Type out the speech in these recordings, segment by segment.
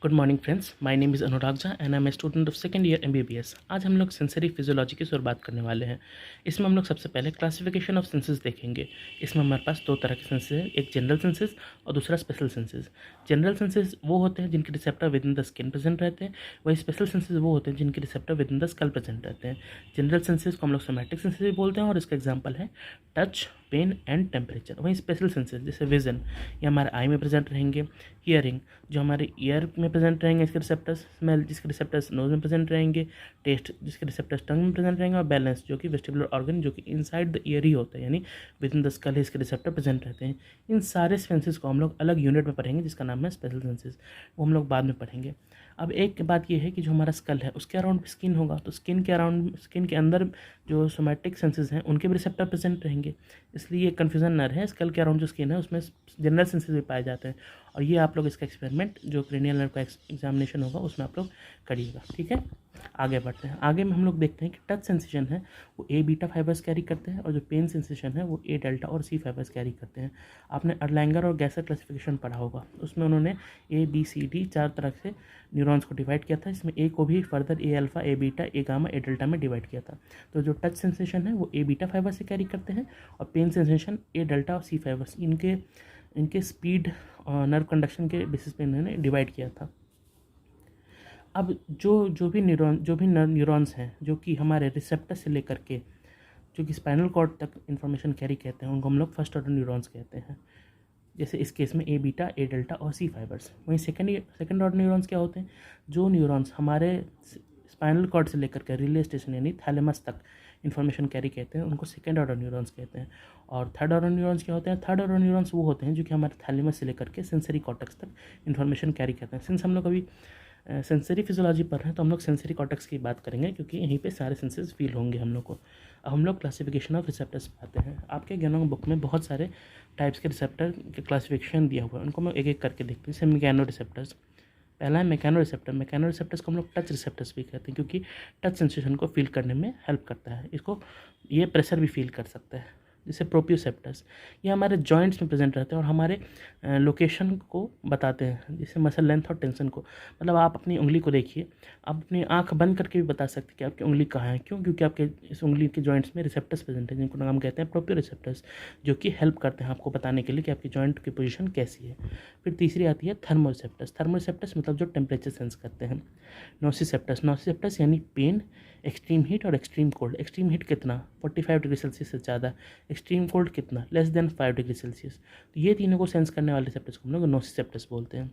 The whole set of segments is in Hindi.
Good morning friends, my name is Anurag Jha and I am a student of second year MBBS. आज हम लोग सेंसरी फिजियोलॉजी की ओर बात करने वाले हैं। इसमें हम लोग सबसे पहले क्लासिफिकेशन ऑफ सेंसेस देखेंगे। इसमें हमारे पास दो तरह के सेंसेस हैं, एक जनरल सेंसेस और दूसरा स्पेशल सेंसेस। जनरल सेंसेस वो होते हैं जिनके receptor with in the skin present रहते हैं, वही स्पेशल सेंसेस वो होते हैं जिनके receptor with in the skull present रहते हैं। जनरल सेंसेस को हम लोग सोमैटिक सेंसेस भी बोलते हैं और इसका एग्जाम्पल है टच, पेन एंड टेम्परेचर। वहीं स्पेशल सेंसेस जैसे विजन, ये हमारे आई में प्रेजेंट रहेंगे। हियरिंग, जो हमारे ईयर में प्रेजेंट रहेंगे इसके रिसेप्टर्स। स्मेल, जिसके रिसेप्टर्स नोज में प्रेजेंट रहेंगे। टेस्ट, जिसके रिसेप्टर्स टंग में प्रेजेंट रहेंगे। और बैलेंस, जो कि वेस्टिबुलर ऑर्गन, जो कि इनसाइड द ईयर ही होता है, यानी विद इन द स्कल ही इसके रिसेप्टर प्रेजेंट रहते हैं। इन सारे सेंसेस को हम लोग अलग यूनिट में पढ़ेंगे जिसका नाम है स्पेशल सेंसेस, वो हम लोग बाद में पढ़ेंगे। अब एक बात ये है कि जो हमारा स्कल है उसके अराउंड स्किन होगा, तो स्किन के अराउंड, स्किन के अंदर जो सोमैटिक सेंसेस हैं उनके भी रिसेप्टर प्रेजेंट रहेंगे, इसलिए कन्फ्यूजन न रहे। स्कल के अराउंड जो स्किन है उसमें जनरल सेंसेस भी पाए जाते हैं। और ये आप लोग इसका एक्सपेरिमेंट जो क्रेनियल नर्व का एग्जामिनेशन होगा उसमें आप लोग करिएगा, ठीक है। आगे बढ़ते हैं। आगे में हम लोग देखते हैं कि टच सेंसेशन है वो ए बीटा फाइबर्स कैरी करते हैं और जो पेन सेंसेशन है वो ए डेल्टा और सी फाइबर्स कैरी करते हैं। आपने अर्लैंगर और गैसर क्लासिफिकेशन पढ़ा होगा, उसमें उन्होंने ए बी सी डी चार तरह से न्यूरॉन्स को डिवाइड किया था। इसमें ए को भी फर्दर ए अल्फा, ए बीटा, ए गामा, ए डेल्टा में डिवाइड किया था। तो जो टच सेंसेशन है वो ए बीटा फाइबर से कैरी करते हैं और पेन सेंसेशन ए डेल्टा और सी फाइबर्स, इनके स्पीड और नर्व कंडक्शन के बेसिस पे इन्होंने डिवाइड किया था। अब जो भी न्यूरॉन्स हैं जो कि हमारे रिसेप्टर से लेकर के जो कि स्पाइनल कॉर्ड तक इंफॉर्मेशन कैरी कहते हैं, उनको हम लोग फर्स्ट ऑर्डर न्यूरॉन्स कहते हैं। जैसे इस केस में ए बीटा, ए डेल्टा और सी फाइबर्स। वहीं सेकंड ऑर्डर न्यूरॉन्स क्या होते हैं? जो न्यूरॉन्स हमारे स्पाइनल कॉर्ड से लेकर के रिले स्टेशन यानी थैलेमस तक इन्फॉर्मेशन कैरी कहते हैं, उनको सेकंड ऑर्डर न्यूरॉन्स कहते हैं। और थर्ड ऑर्डर न्यूरॉन्स क्या होते हैं? थर्ड ऑर्डर न्यूरॉन्स वो होते हैं जो कि हमारे थैलेमस से लेकर के सेंसरी कॉर्टेक्स तक इन्फॉर्मेशन कैरी करते हैं। सिंस हम लोग अभी सेंसरी फिजियोलॉजी पढ़ रहे हैं तो हम लोग सेंसरी कॉर्टेक्स की बात करेंगे क्योंकि यहीं पे सारे सेंसेस फील होंगे हम लोग को। अब हम लोग क्लासिफिकेशन ऑफ रिसेप्टर्स पे आते हैं। आपके ज्ञानों बुक में बहुत सारे टाइप्स के रिसेप्टर के क्लासिफिकेशन दिया हुआ है, उनको हम एक एक करके देखते हैं। जैसे मैकेनो रिसेप्टर्स, पहला है मैकेनो रिसेप्टर। मैकेनो रिसेप्टर्स को हम लोग टच रिसेप्टर्स भी कहते हैं क्योंकि टच सेंसेशन को फील करने में हेल्प करता है। इसको ये प्रेशर भी फील कर सकता है। जैसे प्रोप्रियोसेप्टर्स, ये हमारे जॉइंट्स में प्रेजेंट रहते हैं और हमारे लोकेशन को बताते हैं, जैसे मसल लेंथ और टेंशन को। मतलब आप अपनी उंगली को देखिए, आप अपनी आंख बंद करके भी बता सकते हैं कि आपकी उंगली कहाँ है। क्यों? क्योंकि आपके इस उंगली के जॉइंट्स में रिसेप्टर्स प्रेजेंट हैं जिनको हम कहते हैं प्रोप्रियोसेप्टर्स, जो कि हेल्प करते हैं आपको बताने के लिए कि आपकी जॉइंट की पोजीशन कैसी है। फिर तीसरी आती है थर्मोरिसेप्टर्स। थर्मोरिसेप्टर्स मतलब जो टेम्परेचर सेंस करते हैं। नोसिसेप्टर्स, नोसिसेप्टर्स यानी पेन, एक्सट्रीम हीट और एक्सट्रीम कोल्ड। एक्सट्रीम हीट कितना? 45 डिग्री सेल्सियस से ज़्यादा। एक्सट्रीम कोल्ड कितना? Less than 5 degree Celsius. तो ये तीनों को सेंस करने वाले रिसेप्टर्स को हम लोग नोसिसेप्टर्स बोलते हैं।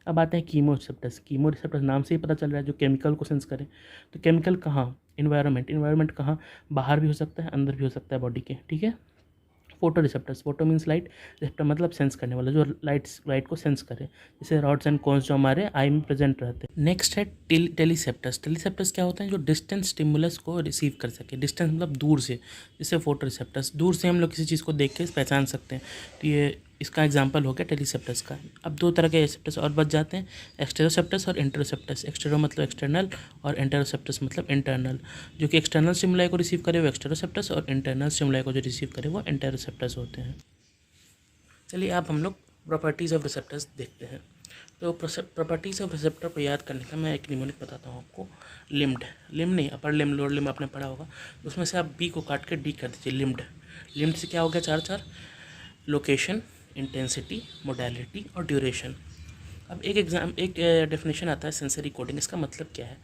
अब आते हैं कीमो रिसेप्टर्स। कीमो रिसेप्टर्स नाम से ही पता चल रहा है जो केमिकल को सेंस करें। तो केमिकल कहाँ? इन्वायरमेंट कहाँ? बाहर भी हो सकता है, अंदर भी हो सकता है बॉडी के, ठीक है। Photo receptors, photo means light, receptor मतलब सेंस करने वाला, जो लाइट को सेंस करे, जैसे रॉड्स एंड कोन्स जो हमारे आई में प्रेजेंट रहते हैं। नेक्स्ट है टेलीसेप्टर्स। टेलीसेप्टर्स क्या होते हैं? जो डिस्टेंस स्टिमुलस को रिसीव कर सके। डिस्टेंस मतलब दूर से, जैसे फोटो रिसेप्टर्स, दूर से हम लोग किसी चीज़ को देख के पहचान सकते हैं। तो ये इसका एग्जांपल हो गया टेलीसेप्टर्स का। अब दो तरह के रिसेप्टर्स और बच जाते हैं, एक्सटेरोसेप्टर्स और इंटरोसेप्टर्स। एक्सटेरो मतलब एक्सटर्नल और इंटरोसेप्टर्स मतलब इंटरनल। जो कि एक्सटर्नल स्टिमुलाई को रिसीव करे वो एक्सटेरोसेप्टर्स और इंटरनल स्टिमुलाई को जो रिसीव करे वो इंटरोसेप्टर्स होते हैं। चलिए अब हम लोग प्रॉपर्टीज़ ऑफ रिसेप्टर्स देखते हैं। तो प्रॉपर्टीज़ ऑफ रिसेप्टर को याद करने का मैं एक निमोनिक बताता हूँ आपको। लिम्ड, लिम्ब नहीं, अपर लिम्ब, लोअर लिम्ब आपने पढ़ा होगा, उसमें से आप बी को काट के डी कर दीजिए, लिम्ड। लिम्ड से क्या हो गया? चार लोकेशन, इंटेंसिटी, मोडालिटी और ड्यूरेशन। अब एक डेफिनेशन आता है सेंसरी कोडिंग। इसका मतलब क्या है?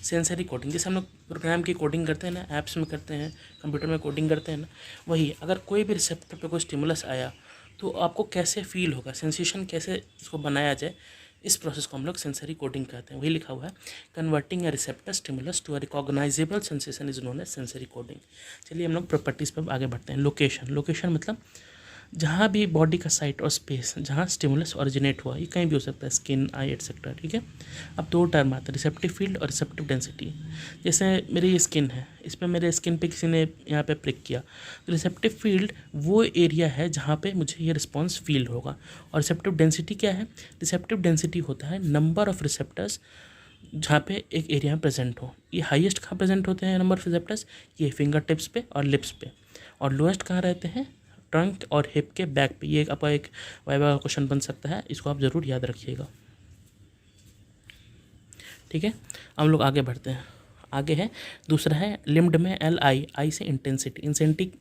सेंसरी कोडिंग, जैसे हम लोग प्रोग्राम की कोडिंग करते हैं ना, ऐप्स में करते हैं, कंप्यूटर में कोडिंग करते हैं ना, वही अगर कोई भी रिसेप्टर पे कोई स्टिमुलस आया तो आपको कैसे फील होगा, सेंसेशन कैसे इसको बनाया जाए, इस प्रोसेस को हम लोग सेंसरी कोडिंग कहते हैं। वही लिखा हुआ है, converting a receptor stimulus to a recognisable sensation is known as sensory coding. चलिए हम लोग प्रॉपर्टीज़ पर आगे बढ़ते हैं। लोकेशन मतलब जहाँ भी बॉडी का साइट और स्पेस जहाँ स्टिमुलस ओरिजिनेट हुआ, ये कहीं भी हो सकता है, स्किन, आई एटसेट्रा, ठीक है। अब दो टर्म आते हैं, रिसेप्टिव फील्ड और रिसेप्टिव डेंसिटी। जैसे मेरी स्किन है, इस पर मेरे स्किन पे किसी ने यहाँ पे प्रिक किया, तो रिसेप्टिव फील्ड वो एरिया है जहाँ पे मुझे ये रिस्पॉन्स फील होगा। और रिसेप्टिव डेंसिटी क्या है? रिसेप्टिव डेंसिटी होता है नंबर ऑफ रिसेप्टर्स जहाँ पे एक एरिया में प्रेजेंट हो। ये हाईएस्ट कहाँ प्रेजेंट होते हैं नंबर ऑफ रिसेप्टर्स? ये फिंगर टिप्स पे और लिप्स पे। और लोएस्ट कहाँ रहते हैं? ट्रंक और हिप के बैक पे। ये आपका एक वाइवा का क्वेश्चन बन सकता है, इसको आप ज़रूर याद रखिएगा। ठीक है, हम लोग आगे बढ़ते हैं। आगे है दूसरा है लिम्ड में एल आई, आई से इंटेंसिटी।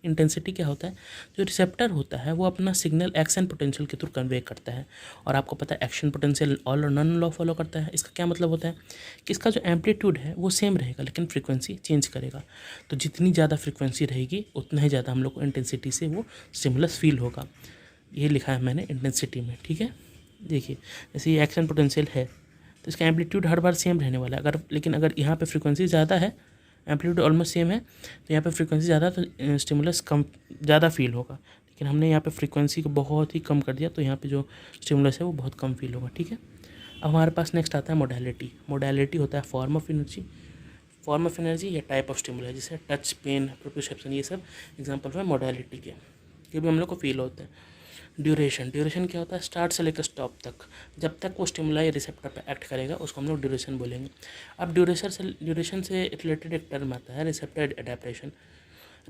इंटेंसिटी क्या होता है, जो रिसेप्टर होता है वो अपना सिग्नल एक्शन पोटेंशियल के थ्रू कन्वे करता है, और आपको पता है एक्शन पोटेंशियल ऑल और नन लॉ फॉलो करता है। इसका क्या मतलब होता है कि इसका जो एम्पलीट्यूड है वो सेम रहेगा लेकिन फ्रीक्वेंसी चेंज करेगा। तो जितनी ज़्यादा फ्रीक्वेंसी रहेगी उतना ही ज़्यादा हम लोग को इंटेंसिटी से वो स्टिमुलस फील होगा। ये लिखा है मैंने इंटेंसिटी में, ठीक है। देखिए जैसे ये एक्शन पोटेंशियल है तो इसका एम्पलीट्यूड हर बार सेम रहने वाला है, लेकिन अगर यहाँ पे फ्रीक्वेंसी ज़्यादा है, एम्पलीट्यूड ऑलमोस्ट सेम है, तो यहाँ पे फ्रीक्वेंसी ज़्यादा तो स्टिमुलस कम ज़्यादा फील होगा। लेकिन हमने यहाँ पे फ्रीक्वेंसी को बहुत ही कम कर दिया तो यहाँ पे जो स्टिमुलस है वो बहुत कम फील होगा, ठीक है। अब हमारे पास नेक्स्ट आता है मोडालिटी। मोडालिटी होता है फॉर्म ऑफ एनर्जी या टाइप ऑफ स्टिमुलस, जैसे टच, पेन, प्रोप्रियोसेप्शन, ये सब एग्जाम्पल है मोडालिटी के, ये भी हम लोग को फील होते हैं। ड्यूरेशन क्या होता है, स्टार्ट से लेकर स्टॉप तक, जब तक वो स्टिमुलाई रिसेप्टर पर एक्ट करेगा उसको हम लोग ड्यूरेशन बोलेंगे। अब ड्यूरेशन से रिलेटेड एक टर्म आता है रिसेप्टर एडेप्टेशन।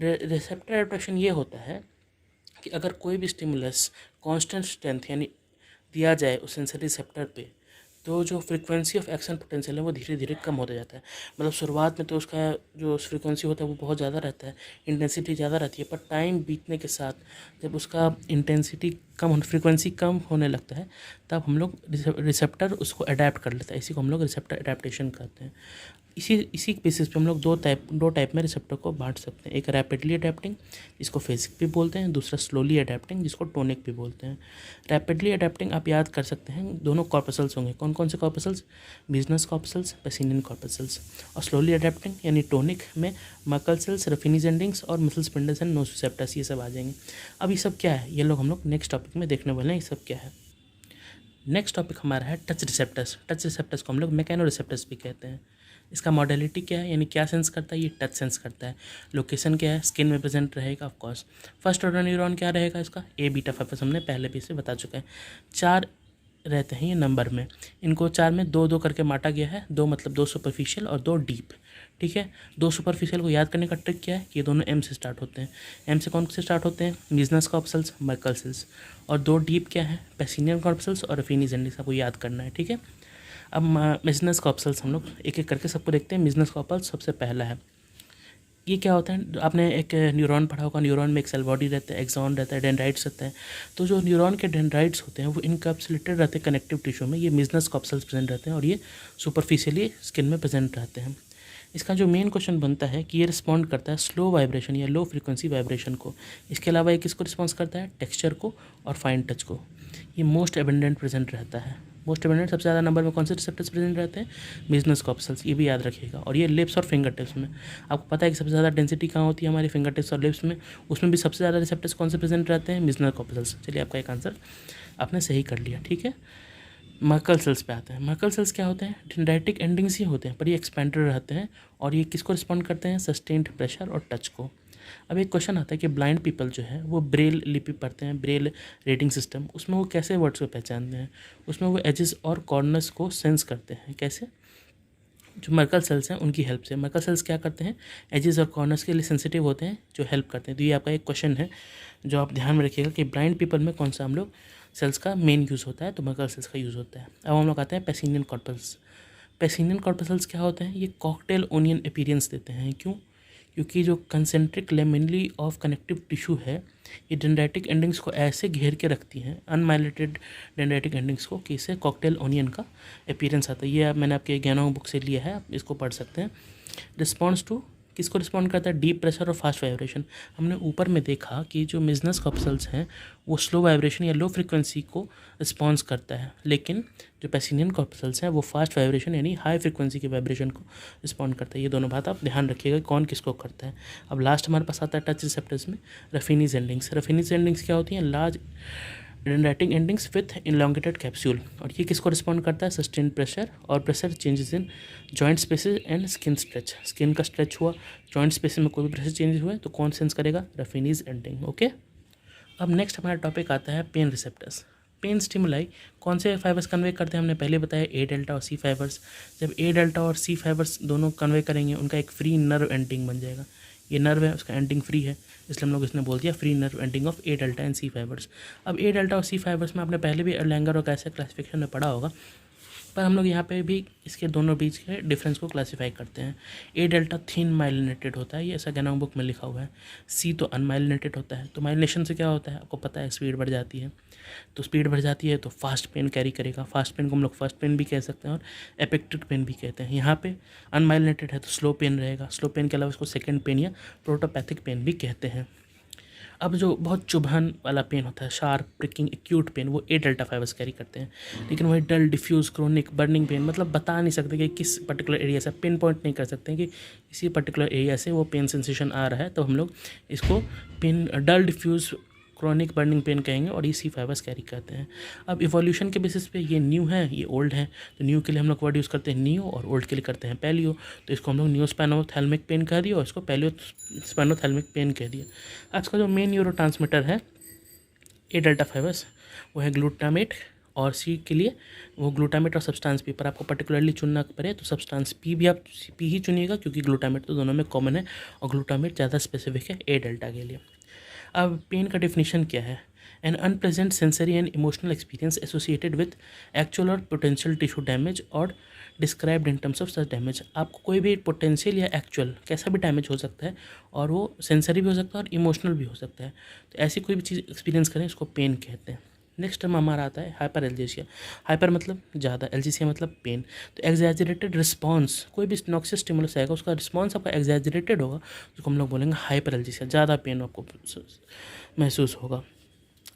रिसेप्टर एडेप्टेशन ये होता है कि अगर कोई भी स्टिमुलस कांस्टेंट स्ट्रेंथ यानी दिया जाए उस सेंसरी रिसेप्टर पे, तो जो फ्रीक्वेंसी ऑफ एक्शन पोटेंशियल है वो धीरे धीरे कम होता जाता है। मतलब शुरुआत में तो उसका जो फ्रीक्वेंसी होता है वो बहुत ज़्यादा रहता है, इंटेंसिटी ज़्यादा रहती है, पर टाइम बीतने के साथ जब उसका इंटेंसिटी फ्रीक्वेंसी कम होने लगता है तब हम लोग रिसेप्टर उसको अडेप्ट कर लेता है। इसी को हम लोग रिसेप्टर अडेप्टेशन कहते हैं। इसी बेसिस पे हम लोग दो टाइप में रिसेप्टर को बांट सकते हैं। एक रैपिडली अडेप्टिंग जिसको फेजिक भी बोलते हैं, दूसरा स्लोली अडेप्टिंग जिसको टोनिक भी बोलते हैं। रैपिडली अडेप्टिंग आप याद कर सकते हैं, दोनों कॉर्पसल्स होंगे। कौन कौन से कॉर्पसल्स, बिजनस कॉर्पसल्स, पेसिनियन कॉर्पसल्स। और स्लोली अडेप्टिंग यानी टोनिक में मकल सेल्स, रफिनीज एंडिंग्स और मसल स्पिंडल्स एंड नोसोसेप्टस, ये सब आ जाएंगे। अब ये सब क्या है, ये लोग हम लोग नेक्स्ट टॉपिक में देखने वाले हैं ये सब क्या है। नेक्स्ट टॉपिक हमारा है टच रिसेप्टर्स। टच रिसेप्टर्स को हम लोग मैकेनो रिसेप्टर्स भी कहते हैं। इसका मॉडलिटी क्या है, यानी क्या सेंस करता है, ये टच सेंस करता है। लोकेशन क्या है, स्किन में प्रेजेंट रहेगा of course. First order neuron क्या रहेगा इसका, ए बीटा फाइबर्स, हमने पहले भी इसे बता चुके हैं। 4 रहते हैं ये नंबर में, इनको 4 में 2 2 करके बांटा गया है। 2 मतलब 2 सुपरफिशियल और 2 डीप, ठीक है। 2 सुपरफिशियल को याद करने का ट्रिक क्या है कि ये दोनों एम से स्टार्ट होते हैं। एम से कौन से स्टार्ट होते हैं, मिजनस कॉर्पसल्स, मर्कल सेल्स। और 2 डीप क्या है, पेसिनियन कॉर्पसल्स और रफिनीज एंडिंग्स, आपको याद करना है, ठीक है। अब मिजनस कॉर्पसल्स हम लोग एक एक करके सबको देखते हैं। मिजनस कॉर्पस सबसे पहला है। ये क्या होता है, आपने एक न्यूरॉन पढ़ा होगा, न्यूरॉन में एक सेल बॉडी रहता है, एक्सॉन रहता है, डेंड्राइट्स रहता है। तो जो न्यूरॉन के डेंड्राइट्स होते हैं वो इनकैप्सुलेटेड रहते हैं कनेक्टिव टिश्यू में, ये मिजनस कॉर्पसल्स प्रेजेंट रहते हैं और ये सुपरफिशियली स्किन में प्रेजेंट रहते हैं। इसका जो मेन क्वेश्चन बनता है कि ये रिस्पॉन्ड करता है स्लो वाइब्रेशन या लो फ्रीक्वेंसी वाइब्रेशन को। इसके अलावा ये किसको रिस्पॉन्स करता है, टेक्सचर को और फाइन टच को। ये मोस्ट एबंडेंट प्रेजेंट रहता है। मोस्ट एबंडेंट सबसे ज़्यादा नंबर में कौन से रिसेप्टर्स प्रेजेंट रहते हैं, मिजनस कॉर्पसल्स, ये भी याद रखिएगा। और ये लिप्स और फिंगर टिप्स में, आपको पता है कि सबसे ज़्यादा डेंसिटी कहाँ होती है हमारी फिंगर टिप्स और लिप्स में, उसमें भी सबसे ज़्यादा रिसेप्टर्स कौन से प्रेजेंट रहते हैं, मिजनस कॉर्पसल्स। चलिए आपका एक आंसर आपने सही कर लिया, ठीक है। मर्कल सेल्स पे आते हैं। मर्कल सेल्स क्या होते हैं, डेंड्राइटिक एंडिंग्स ही होते हैं पर ये एक्सपेंडेड रहते हैं और ये किसको रिस्पॉन्ड करते हैं, सस्टेन्ड प्रेशर और टच को। अब एक क्वेश्चन आता है कि ब्लाइंड पीपल जो है वो ब्रेल लिपि पढ़ते हैं, ब्रेल रीडिंग सिस्टम, उसमें वो कैसे वर्ड्स को पहचानते हैं, उसमें वो एजेस और कॉर्नर्स को सेंस करते हैं, कैसे, जो मर्कल सेल्स हैं उनकी हेल्प से। मर्कल सेल्स क्या करते हैं, एजेस और कॉर्नर्स के लिए सेंसिटिव होते हैं, जो हेल्प करते हैं। तो ये आपका एक क्वेश्चन है जो आप ध्यान में रखिएगा कि ब्लाइंड पीपल में कौन सा हम लोग सेल्स का मेन यूज़ होता है, तो मर्कल सेल्स का यूज़ होता है। अब हम लोग आते हैं पेसिनियन कॉर्पसल्स। पेसिनियन कॉर्पसल्स क्या होते हैं, ये कॉकटेल ओनियन अपीयरेंस देते हैं। क्यों, क्योंकि जो कंसेंट्रिक लेमिनली ऑफ कनेक्टिव टिश्यू है ये डेंड्राइटिक एंडिंग्स को ऐसे घेर के रखती हैं, अनमाइलेटेड डेंड्राइटिक एंडिंग्स को, कि इससे कॉकटेल ओनियन का अपीयरेंस आता है। ये मैंने आपके ज्ञानों बुक से लिया है, आप इसको पढ़ सकते हैं। रिस्पॉन्स टू किसको रिस्पॉन्ड करता है, डीप प्रेशर और फास्ट वाइब्रेशन। हमने ऊपर में देखा कि जो मिजनस कॉर्पसल्स हैं वो स्लो वाइब्रेशन या लो फ्रीक्वेंसी को रिस्पॉन्स करता है, लेकिन जो पेसिनियन कॉर्पसल्स हैं वो फास्ट वाइब्रेशन यानी हाई फ्रीक्वेंसी के वाइब्रेशन को रिस्पॉन्ड करता है। ये दोनों बात आप ध्यान रखिएगा कौन किसको करता है। अब लास्ट हमारे पास आता है टच रिसेप्टर्स में रफिनीज एंडिंग्स। रफिनीज एंडिंग्स क्या होती हैं, large dendritic endings with elongated capsule, और ये किसको रिस्पॉन्ड करता है, सस्टेन प्रेशर और pressure changes in joint spaces and skin stretch. Skin का स्ट्रेच हुआ, जॉइंट स्पेसेस में कोई भी प्रेशर चेंजेस हुए तो कौन सेंस करेगा, रफिनीज एंडिंग, ओके। अब नेक्स्ट हमारा टॉपिक आता है पेन रिसेप्टर्स। पेन स्टिमुलाई कौन से फाइबर्स कन्वे करते हैं, हमने पहले बताया ए डेल्टा और सी फाइबर्स। जब ए डेल्टा और सी फाइबर्स दोनों कन्वे करेंगे उनका एक फ्री नर्व एंडिंग बन जाएगा। ये नर्व है उसका एंडिंग फ्री है, इसलिए हम लोग इसने बोल दिया free nerve ending of A delta and C fibres. अब ए डेल्टा और सी फाइबर्स में आपने पहले भी एर्लैंगर और कैसे क्लासिफिकेशन में पढ़ा होगा पर हम लोग यहाँ पे भी इसके दोनों बीच के डिफरेंस को क्लासीफाई करते हैं। ए डेल्टा थिन माइलिनेटेड होता है, ये ऐसा गैनोंग बुक में लिखा हुआ है। सी तो अनमाइलिनेटेड होता है। तो माइलिनेशन से क्या होता है आपको पता है, स्पीड बढ़ जाती है। तो स्पीड बढ़ जाती है तो फास्ट पेन कैरी करेगा। फास्ट पेन को हम लोग फर्स्ट पेन भी कह सकते हैं और एपिक्टिक पेन भी कहते हैं। यहाँ पे अनमाइलिनेटेड है तो स्लो पेन रहेगा। स्लो पेन के अलावा इसको सेकेंड पेन या प्रोटोपैथिक पेन भी कहते हैं। अब जो बहुत चुभन वाला पेन होता है, शार्प प्रिकिंग एक्यूट पेन, वो ए डेल्टा फाइबर्स कैरी करते हैं। लेकिन वही डल डिफ्यूज क्रोनिक बर्निंग पेन, मतलब बता नहीं सकते कि किस पर्टिकुलर एरिया से, पिन पॉइंट नहीं कर सकते कि इसी पर्टिकुलर एरिया से वो पेन सेंसेशन आ रहा है, तो हम लोग इसको पेन डल डिफ्यूज क्रॉनिक बर्निंग पेन कहेंगे और ये सी फाइबर्स कैरी करते हैं। अब इवोल्यूशन के बेसिस पे ये न्यू है, ये ओल्ड है। तो न्यू के लिए हम लोग वर्ड यूज़ करते हैं न्यू और ओल्ड के लिए करते हैं पैलियो। तो इसको हम लोग न्यू स्पैनोथैल्मिक पेन कह दिया और इसको पैलियो स्पैनोथैल्मिक पेन कह दिया। आज का जो मेन न्यूरोट्रांसमीटर है ए डेल्टा फाइबर्स, वो है ग्लूटामेट, और सी के लिए वो ग्लूटामेट और सब्सटेंस पी पर आपको पर्टिकुलरली चुनना पड़े तो सब्सटेंस पी भी आप पी ही चुनिएगा, क्योंकि ग्लूटामेट तो दोनों में कॉमन है और ग्लूटामेट ज़्यादा स्पेसिफिक है ए डेल्टा के लिए। अब पेन का डेफिनेशन क्या है? N unpleasant sensory and emotional experience associated with actual और पोटेंशियल टिश्यू डैमेज और described in terms of such damage. आपको कोई भी पोटेंशियल या एक्चुअल कैसा भी डैमेज हो सकता है और वो सेंसरी भी हो सकता है और इमोशनल भी हो सकता है। तो ऐसी कोई भी चीज़ एक्सपीरियंस करें इसको पेन कहते हैं। नेक्स्ट टर्म हमारा आता है हाइपर एल्जेसिया। हाइपर मतलब ज़्यादा, एल्जेसिया मतलब पेन। तो एग्जैजरेटेड रिस्पॉन्स, कोई भी नॉक्सियस स्टिमुलस आएगा उसका रिस्पॉन्स आपका एग्जैजरेटेड होगा, जिसको हम लोग बोलेंगे हाइपर एल्जेसिया। ज़्यादा पेन आपको महसूस होगा।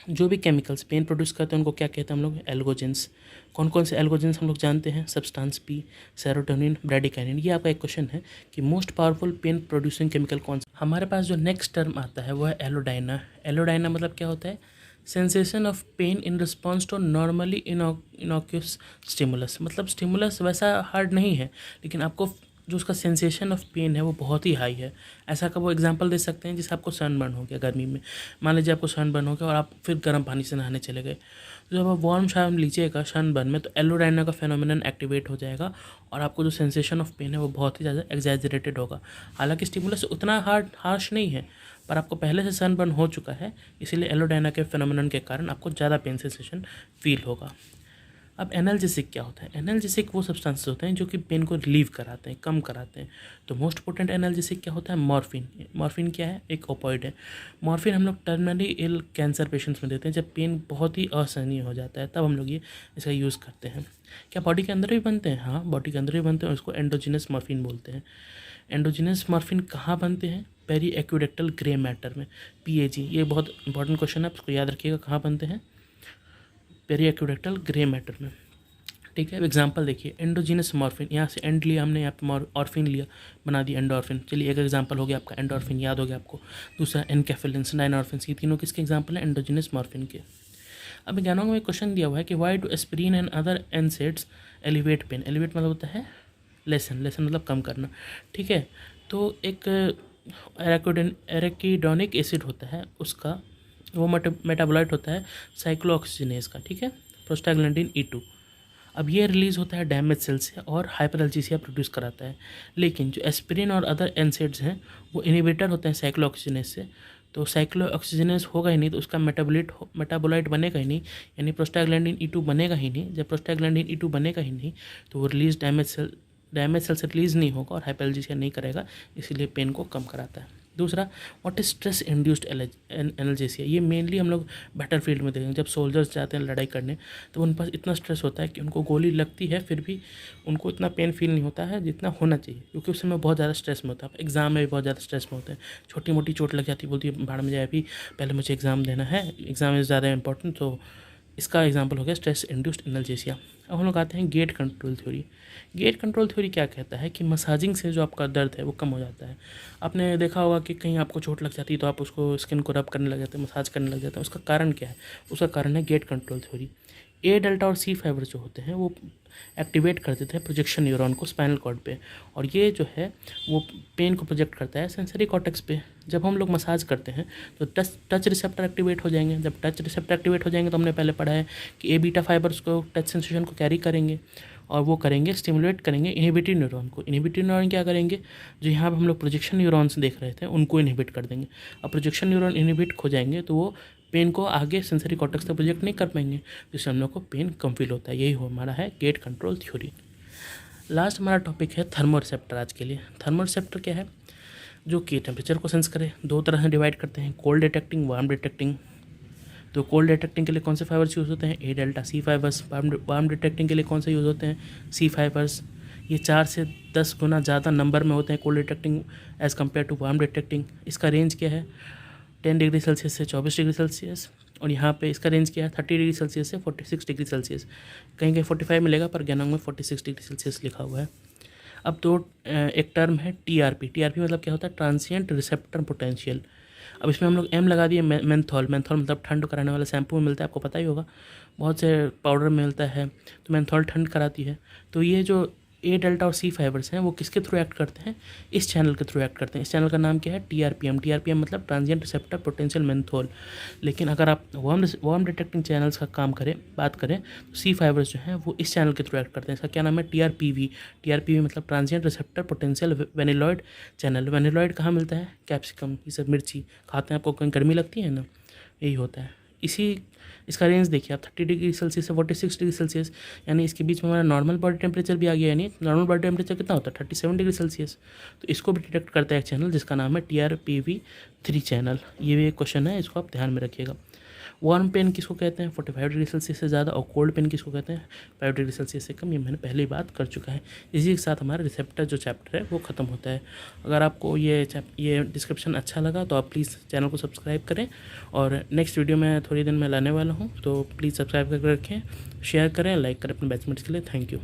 जो भी केमिकल्स पेन प्रोड्यूस करते हैं उनको क्या कहते हैं हम लोग? एल्गोजेंस। कौन कौन से एल्गोजेंस हम लोग जानते हैं? Substance P, serotonin, bradykinin. ये आपका एक क्वेश्चन है कि most powerful pain producing chemical कौन सा। हमारे पास जो नेक्स्ट टर्म आता है वो है एलोडाइना। एलोडाइना मतलब क्या होता है? Sensation of pain in response to normally innocuous stimulus. मतलब स्टिमुलस वैसा हार्ड नहीं है, लेकिन आपको जो उसका सेंसेशन ऑफ पेन है वो बहुत ही हाई है। ऐसा का वो एग्जांपल दे सकते हैं, जैसे आपको सनबर्न हो गया गर्मी में, मान लीजिए आपको सनबर्न हो गया और आप फिर गर्म पानी से नहाने चले गए, तो जब आप वार्म शावर लीजिएगा सनबर्न में तो एलोडाइना का फेनोमेनन एक्टिवेट हो जाएगा और आपको जो सेंसेशन ऑफ पेन है वो बहुत ही ज़्यादा एग्जैजरेटेड होगा। हालांकि स्टिमुलस उतना हार्श नहीं है, पर आपको पहले से सनबर्न हो चुका है, इसीलिए एलोडाइना के फेनोमेनन के कारण आपको ज़्यादा पेन सेंसेशन फील होगा। अब एनाल्जेसिक क्या होता है? एनाल्जेसिक वो सब्सटेंसेस होते हैं जो कि पेन को रिलीव कराते हैं, कम कराते हैं। तो मोस्ट पोटेंट एनाल्जेसिक क्या होता है? मॉर्फिन। मॉर्फिन क्या है? एक ओपॉइड है। मॉर्फिन हम लोग टर्मिनली इल कैंसर पेशेंट्स में देते हैं, जब पेन बहुत ही असहनीय हो जाता है तब हम लोग ये इसका यूज़ करते हैं। क्या बॉडी के अंदर भी बनते हैं? हाँ, बॉडी के अंदर भी बनते हैं और इसको एंडोजिनस मॉर्फिन बोलते हैं। एंडोजिनस मॉर्फिन कहाँ बनते हैं? पेरी एक्विडेक्टल ग्रे मैटर में, PAG। ये बहुत इंपॉर्टेंट क्वेश्चन है, आप इसको याद रखिएगा, कहाँ बनते हैं? पेरी एक्विडेक्टल ग्रे मैटर में। ठीक है, अब एग्जांपल देखिए, एंडोजिनस मॉर्फिन, यहाँ से एंड लिया हमने, यहाँ पे ऑर्फिन लिया, बना दिया एंडोर्फिन। चलिए एक एग्जांपल हो गया आपका, एंडोर्फिन याद हो गया आपको। दूसरा एनकेफेलिन, डायनोर्फिन, ये तीनों किसके एग्जांपल हैं? एंडोजिनस मॉर्फिन के। अब ज्ञानों में क्वेश्चन दिया हुआ है कि why do aspirin and other NSAIDs elevate pain. Elevate मतलब होता है लेसन, लेसन मतलब कम करना। ठीक है, तो एक एराकिडोनिक एसिड होता है, उसका वो मेटाबोलाइट होता है साइक्लोऑक्सीजनेज का। ठीक है, प्रोस्टाग्लैंडिन E2। अब ये रिलीज़ होता है डैमेज सेल से और हाइपर एल्जेसिया प्रोड्यूस कराता है। लेकिन जो एस्पिरिन और अदर एनसेड्स हैं वो इनिबिटर होते हैं साइक्लोऑक्सीजनेज से, तो साइक्लोऑक्सीजनेज होगा ही नहीं तो उसका मेटाबोलाइट बनेगा ही नहीं, यानी प्रोस्टाग्लैंडिन E2 बनेगा ही नहीं। जब प्रोस्टाग्लैंडिन E2 बनेगा ही नहीं तो वो रिलीज डैमेज सेल से रिलीज़ नहीं होगा और हाइपर एल्जेसिया नहीं करेगा, इसीलिए पेन को कम कराता है। दूसरा, what is stress induced analgesia. ये मेनली हम लोग बैटलफील्ड में देखेंगे, जब सोल्जर्स जाते हैं लड़ाई करने तो उन पास इतना स्ट्रेस होता है कि उनको गोली लगती है फिर भी उनको इतना पेन फील नहीं होता है जितना होना चाहिए, क्योंकि उस समय बहुत ज़्यादा स्ट्रेस में होता है। एग्जाम में भी बहुत ज़्यादा स्ट्रेस में होते हैं, छोटी मोटी चोट लग जाती है, बोलती है भाड़ में जाए, अभी पहले मुझे एग्ज़ाम देना है, एग्ज़ाम इज़ ज़्यादा इंपॉर्टेंट। तो इसका एग्जाम्पल हो गया स्ट्रेस इंड्यूस्ड एनाल्जेसिया। अब हम लोग आते हैं gate control theory. Gate control theory क्या कहता है कि मसाजिंग से जो आपका दर्द है वो कम हो जाता है। आपने देखा होगा कि कहीं आपको चोट लग जाती है तो आप उसको स्किन को रब करने लग जाते हैं, मसाज करने लग जाते हैं। उसका कारण क्या है? उसका कारण है गेट कंट्रोल थ्योरी। ए डेल्टा और सी फाइबर जो होते हैं वो एक्टिवेट कर देते हैं प्रोजेक्शन न्यूरॉन को स्पाइनल कॉर्ड पे, और ये जो है वो पेन को प्रोजेक्ट करता है सेंसरी कॉर्टेक्स पे। जब हम लोग मसाज करते हैं तो टच रिसेप्टर एक्टिवेट हो जाएंगे। जब टच रिसेप्टर एक्टिवेट हो जाएंगे तो हमने पहले पढ़ा है कि ए बीटा फाइबर्स को टच सेंसेशन को कैरी करेंगे और वो करेंगे स्टिमुलेट करेंगे इनहिबिटरी न्यूरॉन को। इनहिबिटरी न्यूरॉन क्या करेंगे? जो यहाँ पर हम लोग प्रोजेक्शन न्यूरॉन्स देख रहे थे उनको इनहिबिट कर देंगे। अब प्रोजेक्शन न्यूरॉन इनहिबिट हो जाएंगे तो वो पेन को आगे सेंसरी कॉर्टेक्स तक प्रोजेक्ट नहीं कर पाएंगे, जिससे हम लोग को पेन कम फील होता है। यही हमारा है गेट कंट्रोल थ्योरी। लास्ट हमारा टॉपिक है थर्मो रिसेप्टर। आज के लिए थर्मो रिसेप्टर क्या है, जो कि टेम्परेचर को सेंस करे। दो तरह से डिवाइड करते हैं, कोल्ड डिटेक्टिंग, वार्म डिटेक्टिंग। तो कोल्ड डिटेक्टिंग के लिए कौन से फाइबर्स यूज़ होते हैं, A delta C fibres. Warm detecting के लिए कौन से यूज़ होते हैं, सी फाइबर्स। ये 4 से 10 गुना ज़्यादा नंबर में होते हैं cold detecting as compare to warm detecting. इसका रेंज क्या है, 10 डिग्री सेल्सियस से 24 डिग्री सेल्सियस। और यहाँ पे इसका रेंज क्या है, 30 डिग्री सेल्सियस से 46 डिग्री सेल्सियस। कहीं कहीं 45 मिलेगा, पर ज्ञानों में 46 डिग्री सेल्सियस लिखा हुआ है। अब दो एक टर्म है टीआरपी। टीआरपी मतलब क्या होता है, ट्रांसिएंट रिसेप्टर पोटेंशियल। अब इसमें हम लोग एम लगा दिए। मेंथॉल, मेंथॉल मतलब ठंड कराने वाला शैम्पू में मिलता है, आपको पता ही होगा, बहुत से पाउडर में मिलता है। तो मेंथॉल ठंड कराती है। तो ये जो ए डेल्टा और सी फाइबर्स हैं वो किसके थ्रू एक्ट करते हैं, इस चैनल के थ्रू एक्ट करते हैं। इस चैनल का नाम क्या है, टीआरपीएम। टीआरपीएम मतलब ट्रांजिएंट रिसेप्टर पोटेंशियल मेंथोल। लेकिन अगर आप वार्म डिटेक्टिंग चैनल्स का बात करें तो सी फाइबर्स जो हैं वो इस चैनल के थ्रू एक्ट करते हैं। इसका क्या नाम है, टीआरपीवी। टीआरपीवी मतलब ट्रांजिएंट रिसेप्टर पोटेंशियल वेनिलॉइड चैनल। वेनिलॉइड कहाँ मिलता है, कैप्सिकम, ये सब मिर्ची खाते हैं, आपको कहीं गर्मी लगती है ना, यही होता है। इसका रेंज देखिए आप, 30 डिग्री सेल्सियस से 46 डिग्री सेल्सियस, यानी इसके बीच में हमारा नॉर्मल बॉडी टेम्परेचर भी आ गया। यानी नॉर्मल बॉडी टेम्परेचर कितना होता है, 37 डिग्री सेल्सियस। तो इसको भी डिटेक्ट करता है एक चैनल जिसका नाम है TRPV3 चैनल। ये भी एक क्वेश्चन है, इसको आप ध्यान में रखिएगा। वार्म पेन किसको कहते हैं, 45 डिग्री सेल्सियस से ज़्यादा। और कोल्ड पेन किसको कहते हैं, 5 डिग्री सेल्सियस से कम। ये मैंने पहले ही बात कर चुका है। इसी के साथ हमारा रिसेप्टर जो चैप्टर है वो ख़त्म होता है। अगर आपको ये डिस्क्रिप्शन अच्छा लगा तो आप प्लीज़ चैनल को सब्सक्राइब करें। और नेक्स्ट वीडियो मैं थोड़ी दिन में लाने वाला हूँ, तो प्लीज़ सब्सक्राइब करके रखें, शेयर करें, लाइक करें अपने बैचमेट्स के लिए। Thank you.